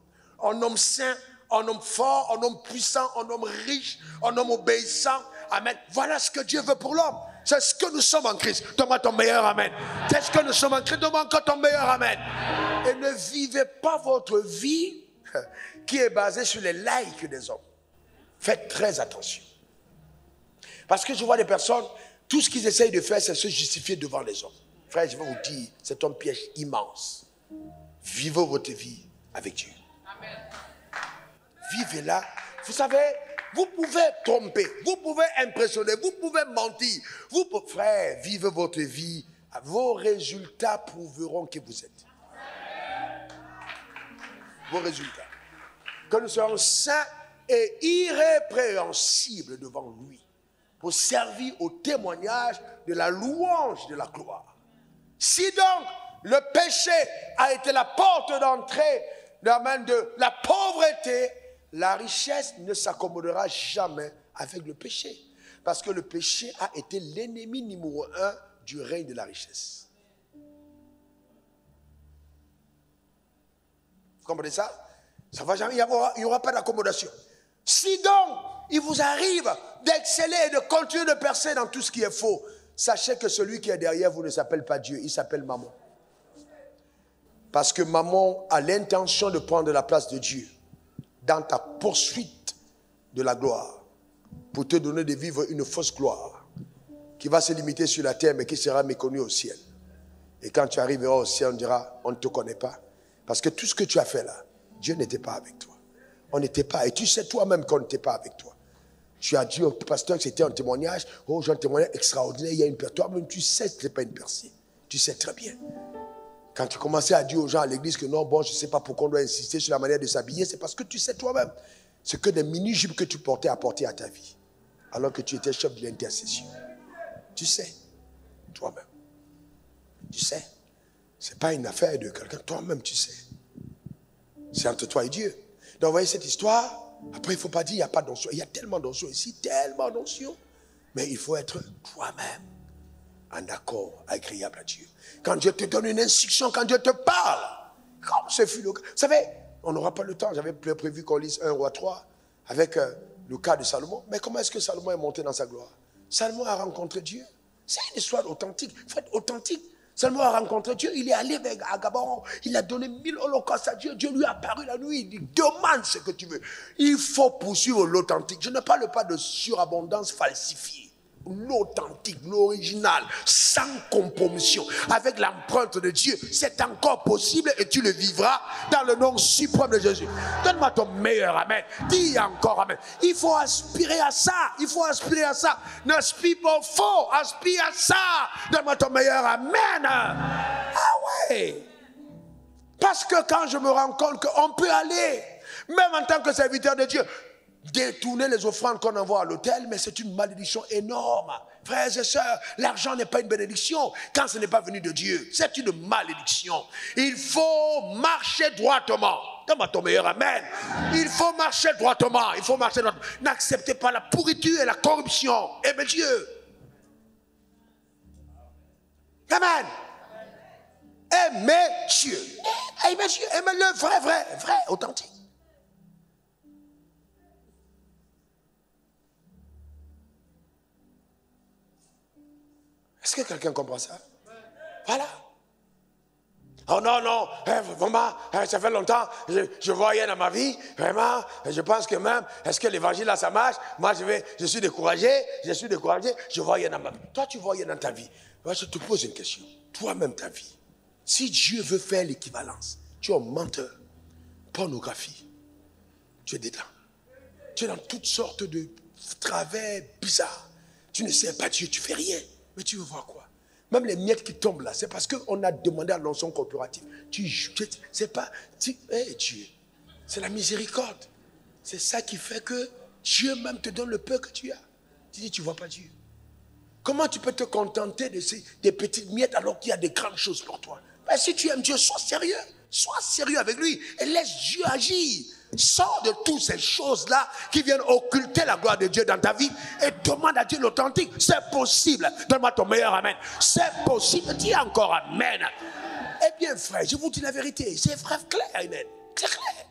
Un homme saint, un homme fort, un homme puissant, un homme riche, un homme obéissant. Amen. Voilà ce que Dieu veut pour l'homme. C'est ce que nous sommes en Christ. Donne-moi ton meilleur amen. C'est ce que nous sommes en Christ. Donne-moi encore ton meilleur amen. Et ne vivez pas votre vie qui est basée sur les likes des hommes. Faites très attention. Parce que je vois des personnes, tout ce qu'ils essayent de faire, c'est se justifier devant les hommes. Frère, je vais vous dire, c'est un piège immense. Vivez votre vie avec Dieu. Amen. Vivez-la. Vous savez, vous pouvez tromper, vous pouvez impressionner, vous pouvez mentir. Frère, vivez votre vie. Vos résultats prouveront qui vous êtes. Vos résultats. Que nous soyons saints et irrépréhensibles devant lui. Pour servir au témoignage de la louange de la gloire. Si donc le péché a été la porte d'entrée de la pauvreté, la richesse ne s'accommodera jamais avec le péché. Parce que le péché a été l'ennemi numéro 1 du règne de la richesse. Vous comprenez ça? Ça va jamais, il n'y aura pas d'accommodation. Si donc il vous arrive d'exceller et de continuer de percer dans tout ce qui est faux, sachez que celui qui est derrière vous ne s'appelle pas Dieu, il s'appelle Mammon. Parce que Mammon a l'intention de prendre la place de Dieu dans ta poursuite de la gloire, pour te donner de vivre une fausse gloire qui va se limiter sur la terre mais qui sera méconnue au ciel. Et quand tu arriveras au ciel, on dira, on ne te connaît pas. Parce que tout ce que tu as fait là, Dieu n'était pas avec toi. On n'était pas, et tu sais toi-même qu'on n'était pas avec toi. Tu as dit au pasteur que c'était un témoignage, j'ai un témoignage extraordinaire, il y a une personne, toi-même tu sais que ce n'est pas une personne. Tu sais très bien. Quand tu commençais à dire aux gens à l'église que non, bon, je ne sais pas pourquoi on doit insister sur la manière de s'habiller, c'est parce que tu sais toi-même ce que des mini-jupes que tu portais apportaient à ta vie. Alors que tu étais chef de l'intercession. Tu sais, toi-même. Tu sais. Ce n'est pas une affaire de quelqu'un, toi-même tu sais. C'est entre toi et Dieu. Donc vous voyez cette histoire, après il ne faut pas dire il n'y a pas d'onction. Il y a tellement d'onction ici, tellement d'onction. Mais il faut être toi-même en accord, agréable à Dieu. Quand Dieu te donne une instruction, quand Dieu te parle, comme ce fut le cas. Vous savez, on n'aura pas le temps, j'avais prévu qu'on lise 1 Roi 3 avec le cas de Salomon. Mais comment est-ce que Salomon est monté dans sa gloire? Salomon a rencontré Dieu. C'est une histoire authentique, authentique. Salomon a rencontré Dieu, il est allé à Gabon, il a donné 1000 holocaustes à Dieu, Dieu lui a apparu la nuit, il dit demande ce que tu veux. Il faut poursuivre l'authentique. Je ne parle pas de surabondance falsifiée. L'authentique, l'original, sans compromission, avec l'empreinte de Dieu, c'est encore possible et tu le vivras dans le nom suprême de Jésus. Donne-moi ton meilleur amen. Dis encore amen. Il faut aspirer à ça. Il faut aspirer à ça. N'aspire pas faux, aspire à ça. Donne-moi ton meilleur amen. Ah ouais. Parce que quand je me rends compte qu'on peut aller, même en tant que serviteur de Dieu, détourner les offrandes qu'on envoie à l'autel, mais c'est une malédiction énorme. Frères et sœurs, l'argent n'est pas une bénédiction quand ce n'est pas venu de Dieu. C'est une malédiction. Il faut marcher droitement. Donne-moi ton meilleur amen. Il faut marcher droitement. Il faut marcher droitement. N'acceptez pas la pourriture et la corruption. Aimez Dieu. Amen. Aimez Dieu. Aimez Dieu. Aimez-le vrai, authentique. Est-ce que quelqu'un comprend ça? Voilà. Oh non, vraiment, ça fait longtemps, je vois rien dans ma vie, vraiment, je pense que même, est-ce que l'évangile là ça marche? Moi je suis découragé, je vois rien dans ma vie. Toi tu vois rien dans ta vie. Moi je te pose une question, toi-même ta vie. Si Dieu veut faire l'équivalence, tu es un menteur, pornographie, tu es dedans. Tu es dans toutes sortes de travers bizarres. Tu ne sais pas Dieu, tu fais rien. Mais tu veux voir quoi? Même les miettes qui tombent là, c'est parce qu'on a demandé à l'onction corporative. C'est pas... Hey, Dieu, c'est la miséricorde. C'est ça qui fait que Dieu même te donne le peu que tu as. Tu dis, tu ne vois pas Dieu. Comment tu peux te contenter des petites miettes alors qu'il y a des grandes choses pour toi? Ben, si tu aimes Dieu, sois sérieux. Sois sérieux avec lui et laisse Dieu agir. Sors de toutes ces choses-là qui viennent occulter la gloire de Dieu dans ta vie et demande à Dieu l'authentique. C'est possible. Donne-moi ton meilleur amen. C'est possible. Dis encore amen. Eh bien, frère, je vous dis la vérité. C'est frère clair, amen. C'est clair.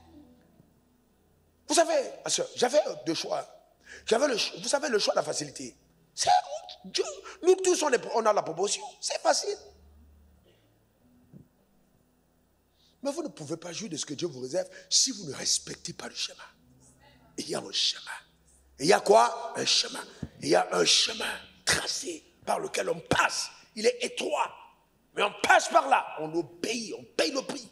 Vous savez, j'avais deux choix. Vous savez, le choix de la facilité. C'est Dieu. Nous tous, on a la proposition. C'est facile. Mais vous ne pouvez pas jouir de ce que Dieu vous réserve si vous ne respectez pas le chemin. Il y a un chemin. Il y a quoi? Un chemin. Il y a un chemin tracé par lequel on passe. Il est étroit. Mais on passe par là. On obéit. On paye le prix.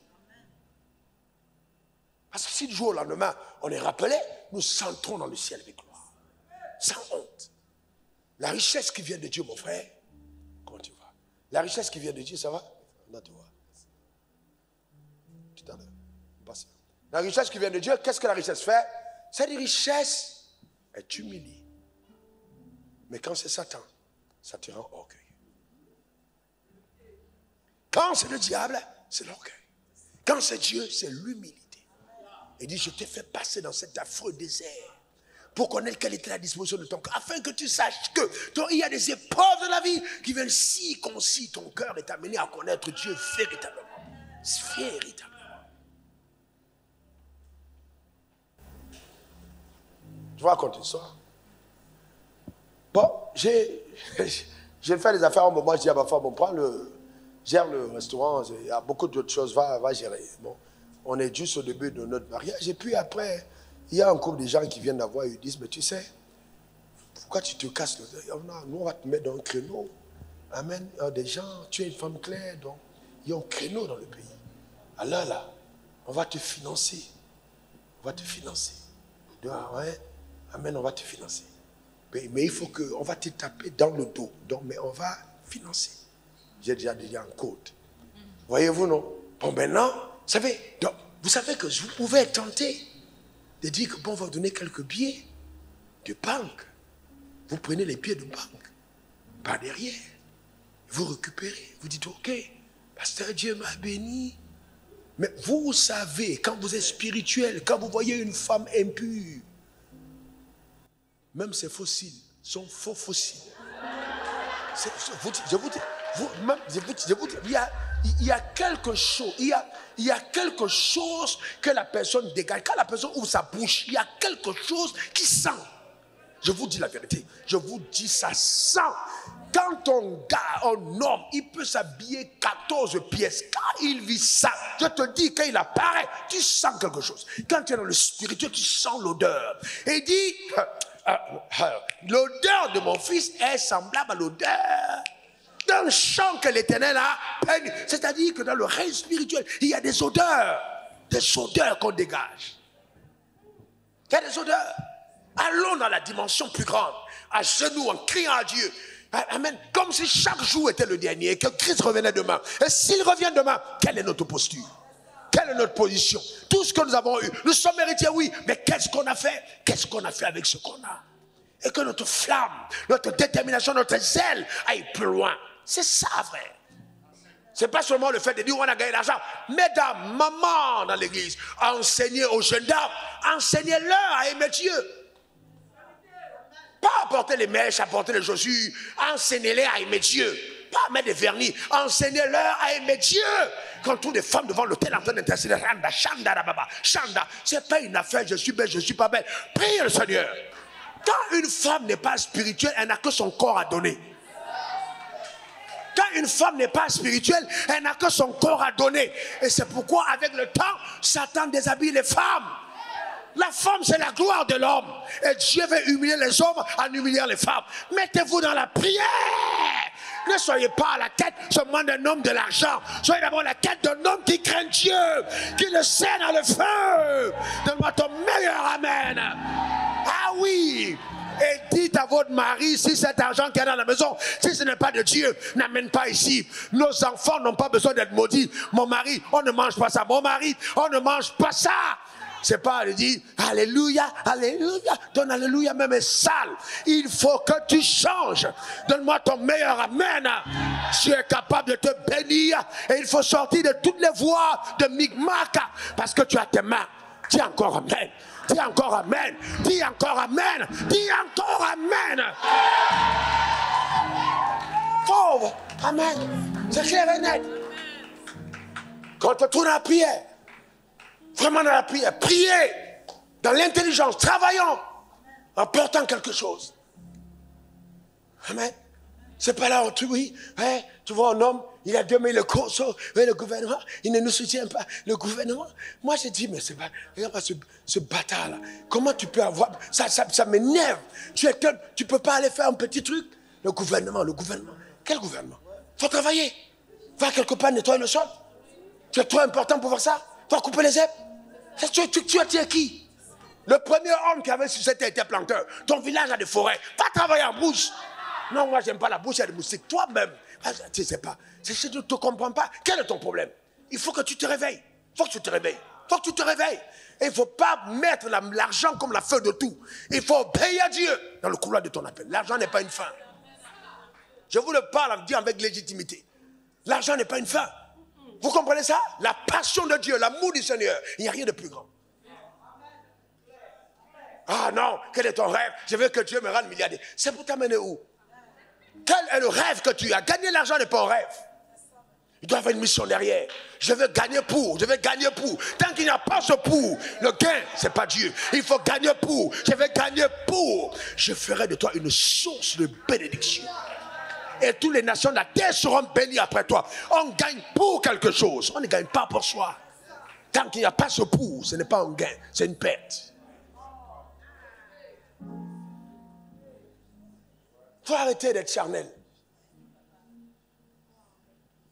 Parce que si du jour au lendemain, on est rappelé, nous entrons dans le ciel avec gloire. Sans honte. La richesse qui vient de Dieu, mon frère, comment tu vas? La richesse qui vient de Dieu, ça va? Là, tu vois. La richesse qui vient de Dieu, qu'est-ce que la richesse fait? Cette richesse est humiliée. Mais quand c'est Satan, ça te rend orgueilleux. Quand c'est le diable, c'est l'orgueil. Quand c'est Dieu, c'est l'humilité. Il dit, je t'ai fait passer dans cet affreux désert pour connaître quelle était la disposition de ton cœur, afin que tu saches que il y a des épreuves de la vie qui viennent circoncire ton cœur et t'amener à connaître Dieu véritablement. Véritablement. Je vais raconter ça. Bon, j'ai fait des affaires au moment où je dis à ma femme, gère le restaurant, il y a beaucoup d'autres choses, va gérer. Bon, on est juste au début de notre mariage. Et puis après, il y a un couple de gens qui viennent d'avoir, ils disent, mais tu sais, pourquoi tu te casses le dos? Nous, on va te mettre dans un créneau. Amen. Des gens, tu es une femme claire, donc il y a un créneau dans le pays. Alors là, on va te financer. On va te financer. Ouais. Amen, on va te financer. Mais il faut on va te taper dans le dos. Donc, mais on va financer. J'ai déjà dit en code. Voyez-vous, non? Bon, maintenant, vous savez que vous pouvez être tenté de dire que bon, on va vous donner quelques billets de banque. Vous prenez les billets de banque par derrière. Vous récupérez. Vous dites, ok, pasteur, Dieu m'a béni. Mais vous savez, quand vous êtes spirituel, quand vous voyez une femme impure, même ces fossiles sont faux fossiles. Je vous dis, il y a quelque chose, il y a quelque chose que la personne dégage. Quand la personne ouvre sa bouche, il y a quelque chose qui sent. Je vous dis la vérité. Je vous dis, ça sent. Quand un homme, il peut s'habiller 14 pièces. Quand il vit ça, je te dis, quand il apparaît, tu sens quelque chose. Quand tu es dans le spirituel, tu sens l'odeur. Et il dit, l'odeur de mon fils est semblable à l'odeur d'un champ que l'Éternel a peigné. C'est-à-dire que dans le règne spirituel, il y a des odeurs qu'on dégage. Il y a des odeurs. Allons dans la dimension plus grande, à genoux, en criant à Dieu. Amen. Comme si chaque jour était le dernier et que Christ revenait demain. Et s'il revient demain, quelle est notre posture? Quelle est notre position? Tout ce que nous avons eu, nous sommes héritiers, oui, mais qu'est-ce qu'on a fait? Qu'est-ce qu'on a fait avec ce qu'on a? Et que notre flamme, notre détermination, notre zèle aille plus loin. C'est ça, frère. C'est pas seulement le fait de dire on a gagné l'argent. Mesdames, mamans dans l'église, enseignez aux jeunes dames, enseignez-leur à aimer Dieu. Pas apporter les mèches, apporter les chaussures. Enseignez-les à aimer Dieu. Pas mettre des vernis. Enseignez-leur à aimer Dieu. Quand toutes les femmes devant l'autel en train d'intercéder, Randa, Chanda, Rababa, Chanda, c'est pas une affaire, je suis belle, je suis pas belle. Priez le Seigneur. Quand une femme n'est pas spirituelle, elle n'a que son corps à donner. Quand une femme n'est pas spirituelle, elle n'a que son corps à donner. Et c'est pourquoi, avec le temps, Satan déshabille les femmes. La femme, c'est la gloire de l'homme. Et Dieu veut humilier les hommes en humiliant les femmes. Mettez-vous dans la prière. Ne soyez pas à la quête seulement d'un homme de l'argent. Soyez d'abord à la quête d'un homme qui craint Dieu, qui le sait dans le feu. Donne-moi ton meilleur amen. Ah oui. Et dites à votre mari, si cet argent qui est dans la maison, si ce n'est pas de Dieu, n'amène pas ici. Nos enfants n'ont pas besoin d'être maudits. Mon mari, on ne mange pas ça. Mon mari, on ne mange pas ça. C'est pas de dire alléluia, alléluia. Ton alléluia même est sale. Il faut que tu changes. Donne-moi ton meilleur amen. Tu es capable de te bénir. Et il faut sortir de toutes les voies de Micmac. Parce que tu as tes mains. Dis encore amen. Dis encore amen. Dis encore amen. Dis encore amen. Pauvre. Amen. C'est clair et net. Quand tu tournes à la prière, vraiment dans la prière, priez dans l'intelligence, travaillons en portant quelque chose. Amen. C'est pas là où tu vois un homme, il a 2000 le corso, le gouvernement, il ne nous soutient pas. Le gouvernement, moi je dis, mais c'est pas, regarde pas ce bâtard là. Comment tu peux avoir, ça m'énerve. Tu peux pas aller faire un petit truc. Le gouvernement. Quel gouvernement? Faut travailler. Va quelque part nettoyer le sol. Tu es trop important pour faire ça. Faut couper les herbes. Tu as qui? Le premier homme qui avait suscité était planteur. Ton village a des forêts. Va travailler en brousse. Non, moi, j'aime pas la brousse, il y a des moustiques. Toi-même, tu ne sais pas. Je ne te comprends pas. Quel est ton problème? Il faut que tu te réveilles. Il faut que tu te réveilles. Et il ne faut pas mettre l'argent comme la fin de tout. Il faut obéir à Dieu dans le couloir de ton appel. L'argent n'est pas une fin. Je vous le parle en disant avec légitimité. L'argent n'est pas une fin. Vous comprenez ça? La passion de Dieu, l'amour du Seigneur, il n'y a rien de plus grand. Ah non, quel est ton rêve? Je veux que Dieu me rende milliardaire. C'est pour t'amener où? Quel est le rêve que tu as? Gagner l'argent n'est pas un rêve. Il doit y avoir une mission derrière. Je veux gagner pour. Tant qu'il n'y a pas ce pour, le gain, ce n'est pas Dieu. Il faut gagner pour. Je veux gagner pour. Je ferai de toi une source de bénédiction. Et toutes les nations de la terre seront bénies après toi. On gagne pour quelque chose. On ne gagne pas pour soi. Tant qu'il n'y a pas ce pour, ce n'est pas un gain, c'est une perte. Il faut arrêter d'être charnel.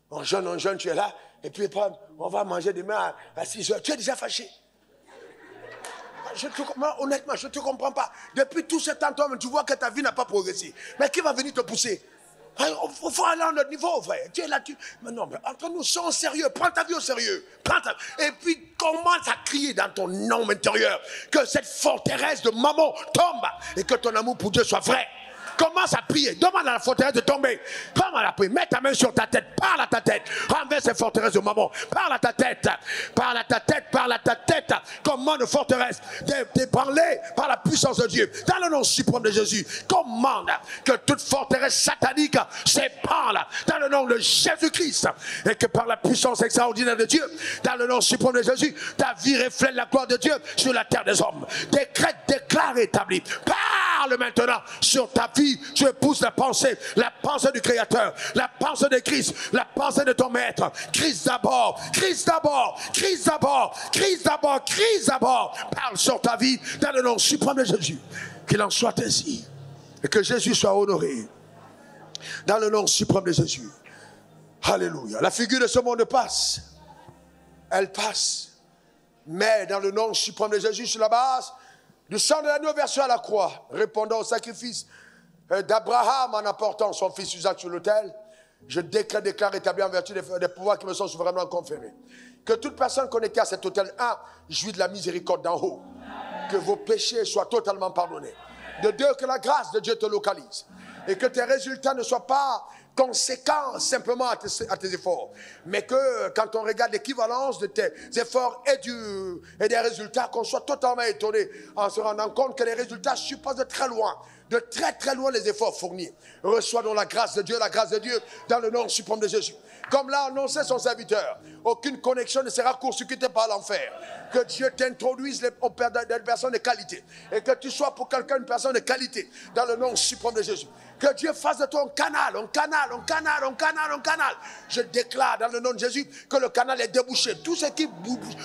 En jeune, tu es là, et puis on va manger demain à 6 heures. Tu es déjà fâché. Honnêtement, je ne te comprends pas. Depuis tout ce temps, toi, tu vois que ta vie n'a pas progressé. Mais qui va venir te pousser? Il faut aller à notre niveau, frère. Tu es là, mais non, mais entre nous, sois sérieux. Prends ta vie au sérieux. Et puis, commence à crier dans ton homme intérieur que cette forteresse de maman tombe et que ton amour pour Dieu soit vrai. Commence à prier. Demande à la forteresse de tomber. Commence à prier. Mets ta main sur ta tête. Parle à ta tête. Renverse cette forteresse de maman. Parle à ta tête. Parle à ta tête. Parle à ta tête. Commande une forteresse d'ébranler par la puissance de Dieu. Dans le nom suprême de Jésus. Commande que toute forteresse satanique s'ébranle. Dans le nom de Jésus-Christ. Et que par la puissance extraordinaire de Dieu, dans le nom suprême de Jésus, ta vie reflète la gloire de Dieu sur la terre des hommes. Déclare établi. Parle maintenant sur ta vie. Tu épouses la pensée du Créateur, la pensée de Christ, la pensée de ton Maître. Christ d'abord, Christ d'abord, Christ d'abord, Christ d'abord, Christ d'abord. Parle sur ta vie dans le nom suprême de Jésus. Qu'il en soit ainsi et que Jésus soit honoré dans le nom suprême de Jésus. Alléluia. La figure de ce monde passe. Elle passe. Mais dans le nom suprême de Jésus, sur la base du sang de l'agneau versé à la croix, répondant au sacrifice d'Abraham en apportant son fils Isaac sur l'autel, je déclare établi en vertu des pouvoirs qui me sont souverainement conférés. Que toute personne connectée à cet autel 1 jouit de la miséricorde d'en haut. Que vos péchés soient totalement pardonnés. De deux, que la grâce de Dieu te localise. Et que tes résultats ne soient pas conséquents simplement à tes efforts. Mais que quand on regarde l'équivalence de tes efforts et des résultats, qu'on soit totalement étonné en se rendant compte que les résultats supposent de très loin les efforts fournis. Reçois donc la grâce de Dieu dans le nom suprême de Jésus. Comme l'a annoncé son serviteur, aucune connexion ne sera court-circuitée par l'enfer. Que Dieu t'introduise des personnes de qualité. Et que tu sois pour quelqu'un une personne de qualité dans le nom suprême de Jésus. Que Dieu fasse de toi un canal. Je déclare dans le nom de Jésus que le canal est débouché. Tout ce qui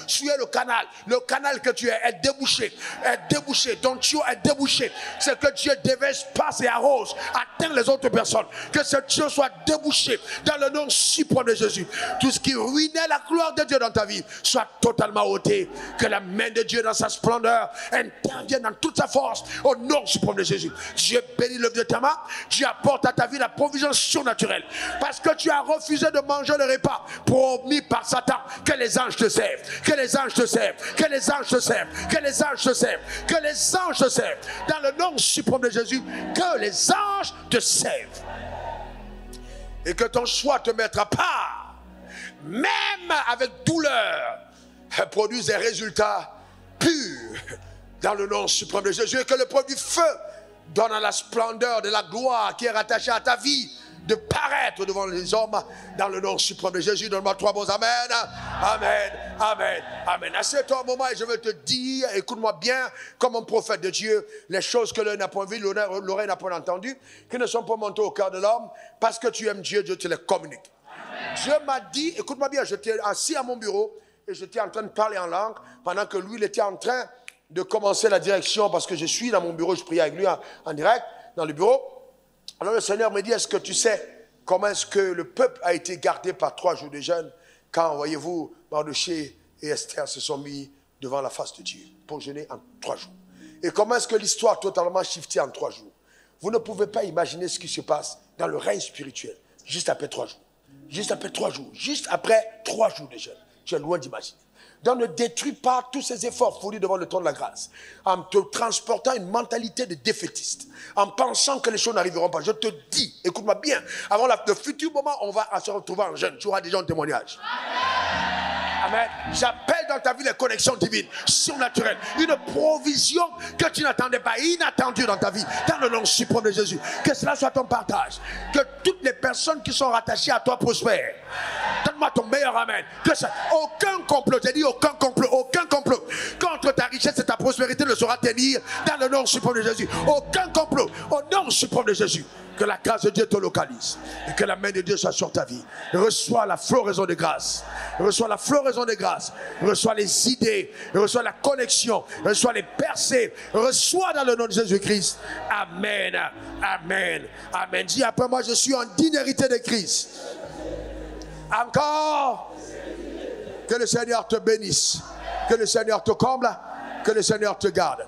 suit le canal que tu es est débouché. Ton tuyau est débouché. C'est que Dieu déverse, passe et arrose, atteint les autres personnes. Que ce tuyau soit débouché dans le nom suprême de Jésus. Tout ce qui ruinait la gloire de Dieu dans ta vie soit totalement ôté. Que la main de Dieu dans sa splendeur intervienne dans toute sa force au nom suprême de Jésus. Dieu bénit l'œuvre de ta main. Dieu apporte à ta vie la provision surnaturelle. Parce que tu as refusé de manger le repas promis par Satan. Que les anges te servent. Que les anges te servent. Que les anges te servent. Que les anges te servent. Que les anges te servent. Dans le nom suprême de Jésus, que les anges te servent. Et que ton choix te mettra part, même avec douleur, produise des résultats purs dans le nom suprême de Jésus. Et que le produit feu donne à la splendeur de la gloire qui est rattachée à ta vie de paraître devant les hommes dans le nom suprême de Jésus. Donne-moi 3 bons amen. Amen, amen, amen. Assieds-toi un moment et je vais te dire, écoute-moi bien, comme un prophète de Dieu, les choses que l'œil n'a pas vues, l'oreille n'a pas entendues, qui ne sont pas montées au cœur de l'homme, parce que tu aimes Dieu, Dieu te les communique. Amen. Dieu m'a dit, écoute-moi bien, j'étais assis à mon bureau et j'étais en train de parler en langue pendant que lui, il était en train de commencer la direction, parce que je suis dans mon bureau, je priais avec lui en direct, dans le bureau. Alors le Seigneur me dit, est-ce que tu sais comment est-ce que le peuple a été gardé par 3 jours de jeûne quand, voyez-vous, Mardochée et Esther se sont mis devant la face de Dieu pour jeûner en 3 jours. Et comment est-ce que l'histoire a totalement shifté en 3 jours. Vous ne pouvez pas imaginer ce qui se passe dans le règne spirituel juste après 3 jours. Juste après 3 jours. Juste après 3 jours de jeûne. Tu es loin d'imaginer. Donc ne détruis pas tous ces efforts fournis devant le trône de la grâce, en te transportant une mentalité de défaitiste, en pensant que les choses n'arriveront pas. Je te dis, écoute-moi bien, avant le futur moment, on va se retrouver en jeûne. Tu auras déjà un témoignage. Amen. J'appelle dans ta vie les connexions divines, surnaturelles, une provision que tu n'attendais pas, inattendue dans ta vie, dans le nom suprême de Jésus. Que cela soit ton partage. Que toutes les personnes qui sont rattachées à toi prospèrent. Donne-moi ton meilleur amen. Que ça, aucun complot, j'ai dit aucun complot contre ta richesse et ta prospérité ne saura tenir dans le nom suprême de Jésus. Aucun complot, au nom suprême de Jésus. Que la grâce de Dieu te localise et que la main de Dieu soit sur ta vie. Reçois la floraison de grâce. Reçois la floraison de grâce. Reçois les idées. Reçois la connexion. Reçois les percées. Reçois dans le nom de Jésus-Christ. Amen. Amen. Amen. Dis après moi, je suis en digne héritier de Christ. Encore. Que le Seigneur te bénisse. Que le Seigneur te comble. Que le Seigneur te garde.